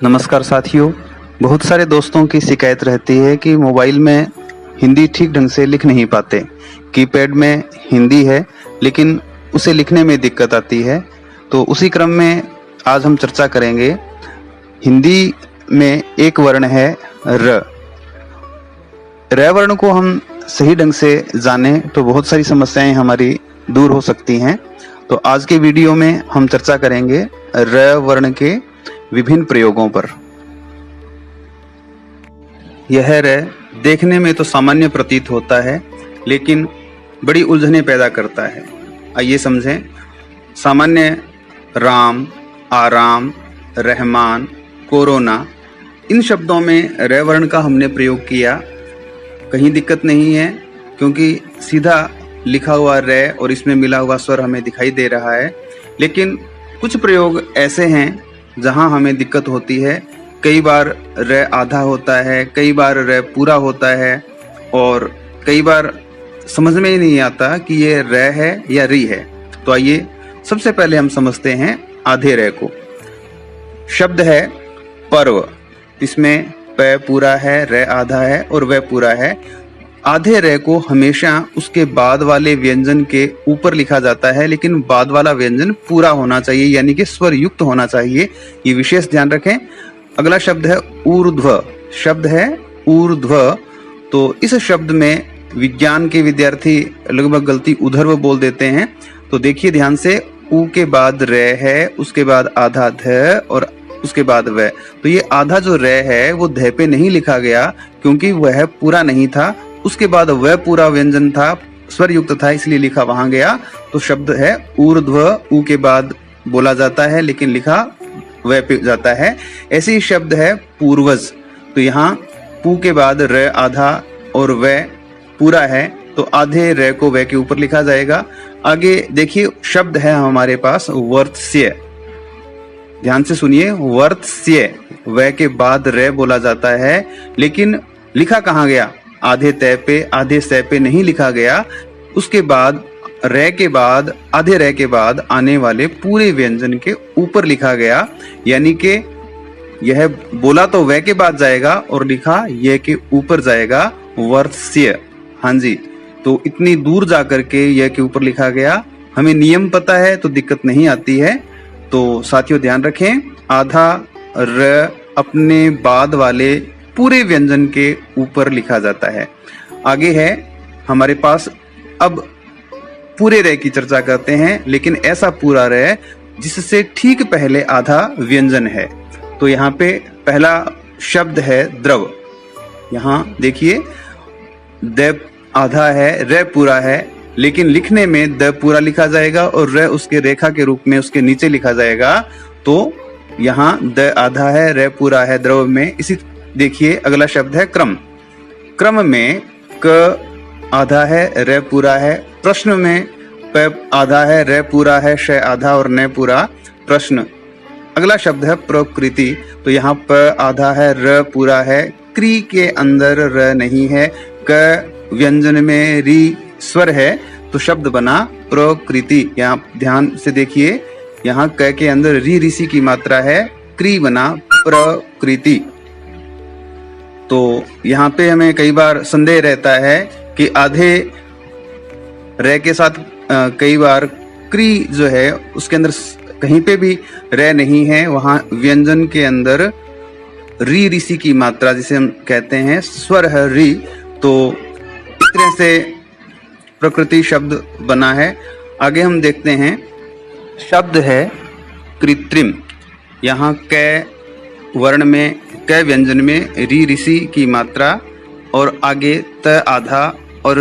नमस्कार साथियों। बहुत सारे दोस्तों की शिकायत रहती है कि मोबाइल में हिंदी ठीक ढंग से लिख नहीं पाते। कीपैड में हिंदी है लेकिन उसे लिखने में दिक्कत आती है। तो उसी क्रम में आज हम चर्चा करेंगे। हिंदी में एक वर्ण है र। र वर्ण को हम सही ढंग से जाने तो बहुत सारी समस्याएं हमारी दूर हो सकती हैं। तो आज के वीडियो में हम चर्चा करेंगे र वर्ण के विभिन्न प्रयोगों पर। यह र देखने में तो सामान्य प्रतीत होता है लेकिन बड़ी उलझने पैदा करता है। आइए समझें। सामान्य राम, आराम, रहमान, कोरोना, इन शब्दों में र वर्ण का हमने प्रयोग किया। कहीं दिक्कत नहीं है क्योंकि सीधा लिखा हुआ र और इसमें मिला हुआ स्वर हमें दिखाई दे रहा है। लेकिन कुछ प्रयोग ऐसे हैं जहां हमें दिक्कत होती है। कई बार र आधा होता है, कई बार र पूरा होता है और कई बार समझ में ही नहीं आता कि ये र है या री है। तो आइए सबसे पहले हम समझते हैं आधे र को। शब्द है पर्व। इसमें प पूरा है, र आधा है और व पूरा है। आधे र को हमेशा उसके बाद वाले व्यंजन के ऊपर लिखा जाता है, लेकिन बाद वाला व्यंजन पूरा होना चाहिए, यानी कि स्वर युक्त होना चाहिए। ये विशेष ध्यान रखें। अगला शब्द है ऊर्ध्व। शब्द है ऊर्ध्व। तो इस शब्द में विज्ञान के विद्यार्थी लगभग गलती उधर्व बोल देते हैं। तो देखिए ध्यान से, ऊ के बाद र है, उसके बाद आधा ध और उसके बाद व। तो ये आधा जो र है वो ध पे नहीं लिखा गया क्योंकि वह पूरा नहीं था। उसके बाद वह पूरा व्यंजन था, स्वर युक्त था, इसलिए लिखा वहां गया। तो शब्द है ऊर्ध्व। ऊ के बाद बोला जाता है लेकिन लिखा वह पे जाता है। ऐसे ही शब्द है पूर्वज। तो यहाँ पू के बाद र आधा और वह पूरा है, तो आधे र को वह के ऊपर लिखा जाएगा। आगे देखिए शब्द है हमारे पास वर्त्स्य। ध्यान से सुनिए, वर्त्स्य। वह के बाद र बोला जाता है लेकिन लिखा कहाँ गया? आधे तय पे, आधे सै पे नहीं लिखा गया। उसके बाद र के बाद, आधे र के बाद आने वाले पूरे व्यंजन के ऊपर लिखा गया, यानी कि यह बोला तो वह के बाद जाएगा और लिखा ये के ऊपर जाएगा, वर्त्स्य। हाँ जी, तो इतनी दूर जाकर के यह के ऊपर लिखा गया। हमें नियम पता है तो दिक्कत नहीं आती है। तो साथियों ध्यान रखें, आधा र अपने बाद वाले पूरे व्यंजन के ऊपर लिखा जाता है। आगे है हमारे पास, अब पूरे र की चर्चा करते हैं, लेकिन ऐसा पूरा र जिससे ठीक पहले आधा व्यंजन है। तो यहाँ पे पहला शब्द है द्रव। यहाँ देखिए द आधा है, र पूरा है, लेकिन लिखने में द पूरा लिखा जाएगा और र उसके रेखा के रूप में उसके नीचे लिखा जाएगा। तो यहाँ द आधा है, र पूरा है द्रव में। इसी देखिए अगला शब्द है क्रम। क्रम में क आधा है, र पूरा है। प्रश्न में प आधा है, र पूरा है, श आधा और न पूरा, प्रश्न। अगला शब्द है प्रकृति। तो यहाँ प आधा है, र पूरा है, क्री के अंदर र नहीं है, क व्यंजन में री स्वर है, तो शब्द बना प्रकृति। यहाँ ध्यान से देखिए, यहाँ क के अंदर री ऋषि की मात्रा है, क्री बना प्रकृति। तो यहाँ पे हमें कई बार संदेह रहता है कि आधे र के साथ कई बार क्री जो है उसके अंदर कहीं पे भी र नहीं है, वहां व्यंजन के अंदर री ऋषि की मात्रा जिसे हम कहते हैं स्वर है री। तो इस तरह से प्रकृति शब्द बना है। आगे हम देखते हैं शब्द है कृत्रिम। यहाँ क वर्ण में, क व्यंजन में री ऋषि की मात्रा और आगे त आधा और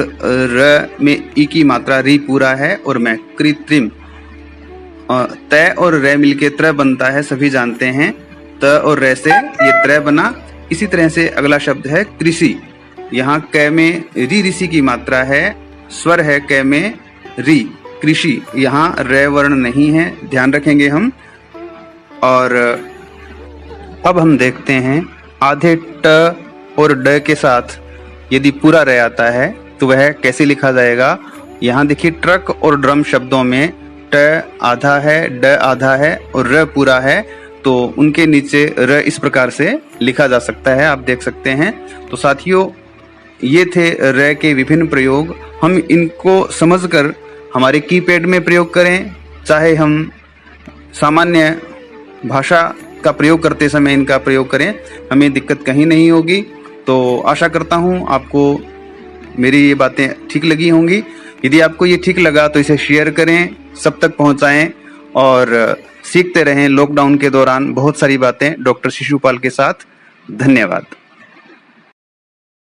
र में ई की मात्रा, री पूरा है और मैं कृत्रिम। त और र मिलके त्र बनता है, सभी जानते हैं। त और र से ये त्र बना। इसी तरह से अगला शब्द है कृषि। यहाँ क में री ऋषि की मात्रा है, स्वर है क में री, कृषि। यहाँ र वर्ण नहीं है, ध्यान रखेंगे हम। और अब हम देखते हैं आधे ट और ड के साथ यदि पूरा र आता है तो वह कैसे लिखा जाएगा। यहाँ देखिए ट्रक और ड्रम शब्दों में ट आधा है, ड आधा है और र पूरा है। तो उनके नीचे र इस प्रकार से लिखा जा सकता है, आप देख सकते हैं। तो साथियों, ये थे र के विभिन्न प्रयोग। हम इनको समझकर हमारे कीपैड में प्रयोग करें, चाहे हम सामान्य भाषा का प्रयोग करते समय इनका प्रयोग करें, हमें दिक्कत कहीं नहीं होगी। तो आशा करता हूँ आपको मेरी ये बातें ठीक लगी होंगी। यदि आपको ये ठीक लगा तो इसे शेयर करें, सब तक पहुंचाएं और सीखते रहें। लॉकडाउन के दौरान बहुत सारी बातें डॉक्टर शिशुपाल के साथ। धन्यवाद।